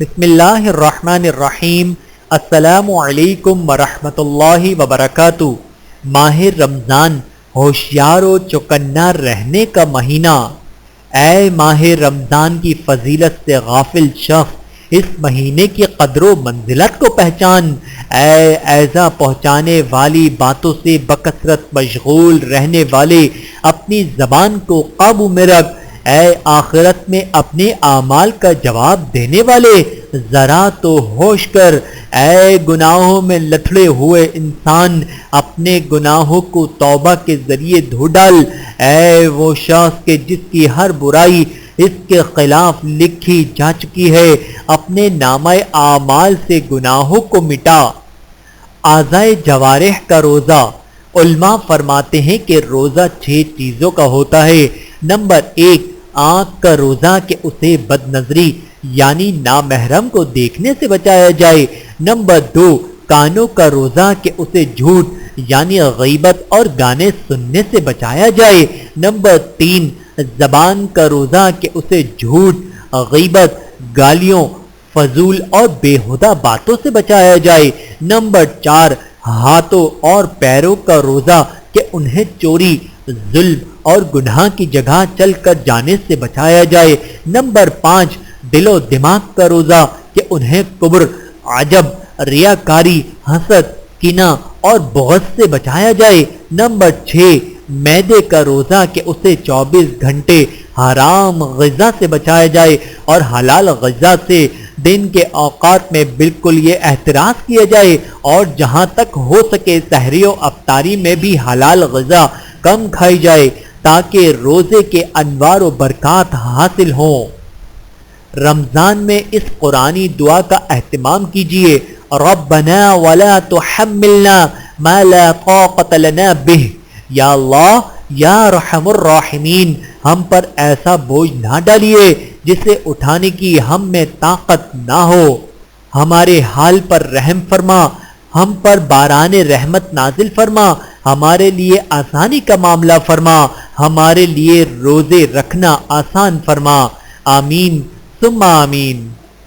بسم اللہ الرحمن الرحیم۔ السلام علیکم ورحمۃ اللہ وبرکاتہ۔ ماہ رمضان ہوشیار و چوکنا رہنے کا مہینہ۔ اے ماہ رمضان کی فضیلت سے غافل شخص، اس مہینے کی قدر و منزلت کو پہچان۔ اے ایذا پہنچانے والی باتوں سے بکثرت مشغول رہنے والے، اپنی زبان کو قابو میں رکھ۔ اے آخرت میں اپنے اعمال کا جواب دینے والے، ذرا تو ہوش کر۔ اے گناہوں میں لتھڑے ہوئے انسان، اپنے گناہوں کو توبہ کے ذریعے دھو ڈال۔ اے وہ شخص کہ جس کی ہر برائی اس کے خلاف لکھی جا چکی ہے، اپنے نامہ اعمال سے گناہوں کو مٹا۔ اعضائے جوارح کا روزہ۔ علماء فرماتے ہیں کہ روزہ 6 چیزوں کا ہوتا ہے۔ نمبر 1، آنکھ کا روزہ کہ اسے بد نظری یعنی نامحرم کو دیکھنے سے بچایا جائے۔ نمبر 2، کانوں کا روزہ کہ اسے جھوٹ یعنی غیبت اور گانے سننے سے بچایا جائے۔ نمبر 3، زبان کا روزہ کہ اسے جھوٹ، غیبت، گالیوں، فضول اور بیہودہ باتوں سے بچایا جائے۔ نمبر 4، ہاتھوں اور پیروں کا روزہ کہ انہیں چوری، ظلم اور گناہ کی جگہ چل کر جانے سے بچایا جائے۔ نمبر 5، دل و دماغ کا روزہ کہ انہیں کبر، عجب، ریاکاری، حسد، کینہ اور بغض سے بچایا جائے۔ نمبر 6، معدے کا روزہ کہ اسے 24 گھنٹے حرام غذا سے بچایا جائے اور حلال غذا سے دن کے اوقات میں بالکل یہ احتراز کیا جائے، اور جہاں تک ہو سکے سحری و افطاری میں بھی حلال غذا کم کھائی جائے تاکہ روزے کے انوار و برکات حاصل ہوں۔ رمضان میں اس قرآنی دعا کا اہتمام کیجیے: ربنا ولا تحملنا ما لا طاقت لنا به۔ یا اللہ، یا رحم الراحمین، ہم پر ایسا بوجھ نہ ڈالیے جسے اٹھانے کی ہم میں طاقت نہ ہو۔ ہمارے حال پر رحم فرما، ہم پر باران رحمت نازل فرما، ہمارے لیے آسانی کا معاملہ فرما، ہمارے لیے روزے رکھنا آسان فرما۔ آمین ثم آمین۔